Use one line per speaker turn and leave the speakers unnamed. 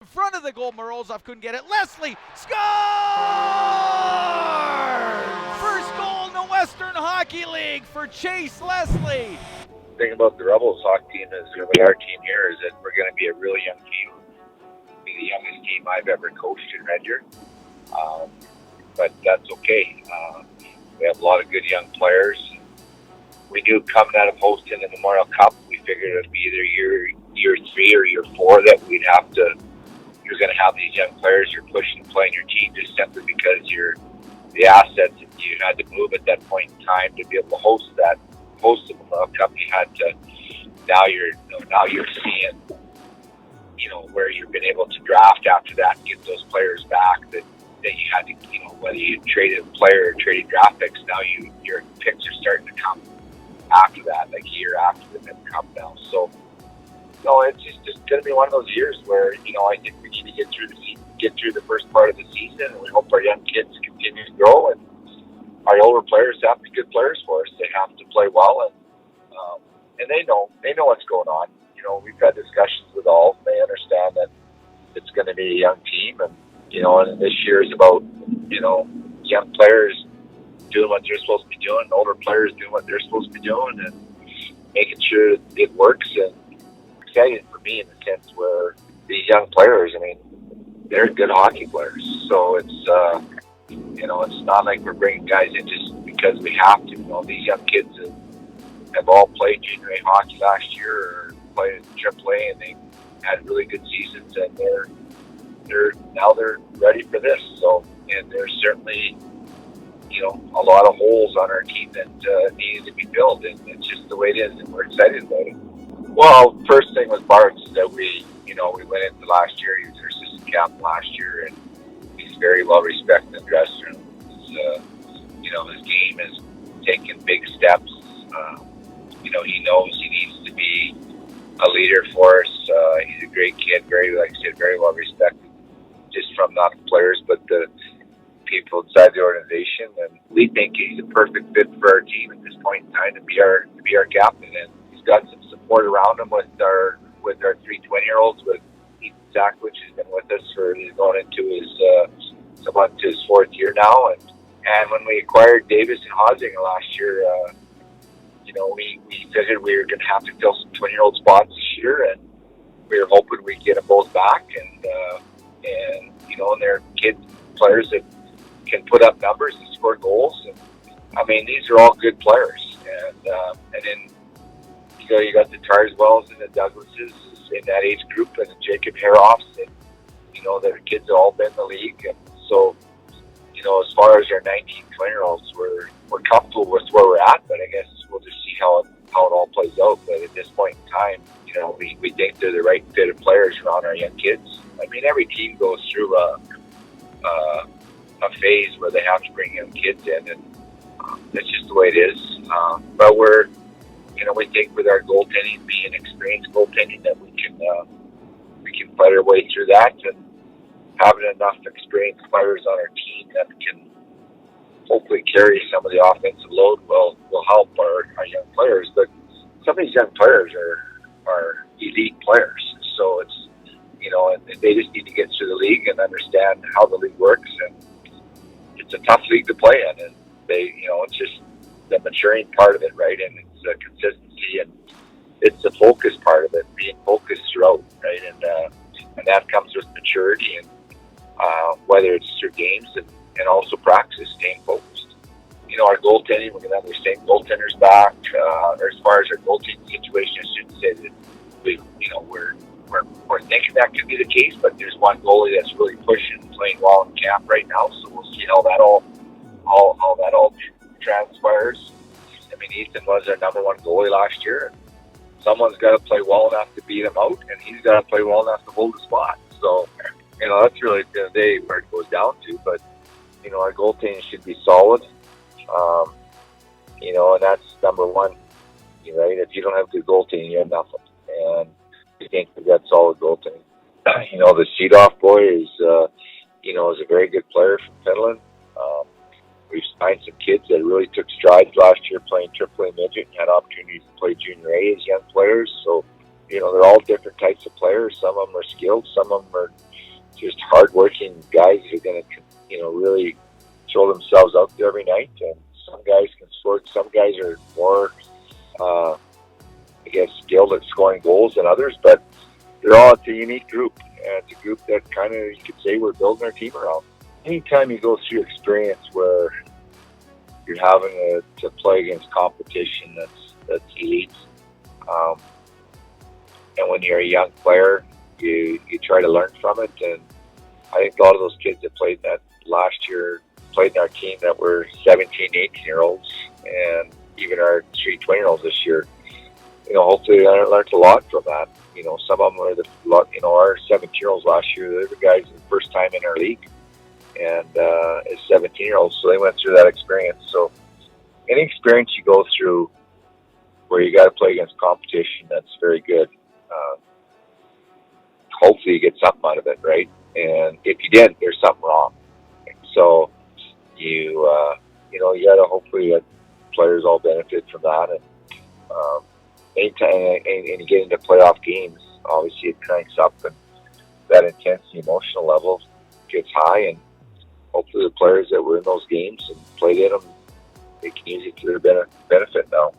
In front of the goal, Morozov couldn't get it. Leslie scores! First goal in the Western Hockey League for Chase Leslie.
The thing about the Rebels hockey team is really our team here is that we're going to be a really young team. It'll be the youngest team I've ever coached in Red Deer. But that's okay. We have a lot of good young players. We knew coming out of hosting the Memorial Cup, we figured it would be either year 3 or year 4 that you're going to have these young players you're pushing to play in your team just simply because the assets that you had to move at that point in time to be able to host the Memorial Cup. You had to now you're seeing where you've been able to draft after that and get those players back that you had to whether you traded a player or traded draft picks. Now your picks are starting to come after that, like a year after them have come now. So it's just going to be one of those years where I think we need to get through the first part of the season, and we hope our young kids continue to grow, and our older players have to be good players for us. They have to play well, and they know what's going on. We've had discussions with all. They understand that it's going to be a young team, and and this year is about young players doing what they're supposed to be doing, older players doing what they're supposed to be doing, and making sure it works. And exciting for me in the sense where these young players, they're good hockey players. So it's it's not like we're bringing guys in just because we have to. These young kids have all played junior A hockey last year or played in AAA, and they had really good seasons, and they're ready for this. So, and there's certainly a lot of holes on our team that needed to be filled, and it's just the way it is, and we're excited about it. Well, first thing with Bart's that we went into last year. He was our assistant captain last year, and he's very well respected in the dressing room. His game is taking big steps. He knows he needs to be a leader for us. He's a great kid, very well respected, just from not the players, but the people inside the organization. And we think he's a perfect fit for our team at this point in time to be our captain. And he's got some support around him with our 3 20-year-olds, with Ethan Sacklich, who's been with us he's going into his 4th year now. And when we acquired Davis and Hosinger last year, we figured we were going to have to fill some 20-year-old spots this year, and we were hoping we'd get them both back. And they're kid players that can put up numbers and score goals. And these are all good players. And then you got the Tarswells and the Douglases in that age group, and the Jacob Haroffs, and their kids have all been in the league. And so as far as our 19, 20-year-olds, we're comfortable with where we're at, but I guess we'll just see how it all plays out. But at this point in time, we think they're the right fit of players around our young kids. Every team goes through a phase where they have to bring young kids in, and that's just the way it is. But we think with our goaltending being experienced goaltending that we can fight our way through that, and having enough experienced players on our team that can hopefully carry some of the offensive load will help our young players. But some of these young players are elite players, so it's and they just need to get through the league and understand how the league works. And it's a tough league to play in, and it's just the maturing part of it, right? And it's the consistency, and it's the focus part of it, being focused throughout, right? And that comes with maturity, and whether it's through games and also practice, staying focused. Our goaltending, we're going to have the same goaltenders back. Or as far as our goaltending situation, I shouldn't say that we're thinking that could be the case, but there's one goalie that's really pushing and playing well in camp right now, so we'll see how that all transpires. Ethan was our number 1 goalie last year. Someone's got to play well enough to beat him out, and he's got to play well enough to hold the spot. So, that's really the day where it goes down to. But, our goaltending should be solid. And that's number 1. Right? If you don't have good goaltending, you have nothing. And we think we've got solid goaltending. The Seedoff boy is a very good player from Finland. We've signed some kids that really took strides last year playing AAA midget and had opportunities to play junior A as young players. So they're all different types of players. Some of them are skilled. Some of them are just hardworking guys who are going to, really throw themselves out there every night. And some guys can score. Some guys are more, skilled at scoring goals than others. But they're all a unique group. And it's a group that kind of, you could say, we're building our team around. Anytime you go through experience where you're having to play against competition that's elite, and when you're a young player, you try to learn from it. And I think a lot of those kids that played that last year played in our team that were 17, 18-year-olds, and even our 3 20-year-olds this year. Hopefully they learned a lot from that. Some of them are our 17-year-olds last year. They were guys the first time in our league, and as 17-year-olds, so they went through that experience. So any experience you go through where you got to play against competition, that's very good. Hopefully you get something out of it, right? And if you didn't, there's something wrong. So you got to hopefully let players all benefit from that. And anytime and you get into playoff games, obviously it cranks up, and that intensity, emotional level gets high. And hopefully the players that were in those games and played in them, they can use it to their benefit now.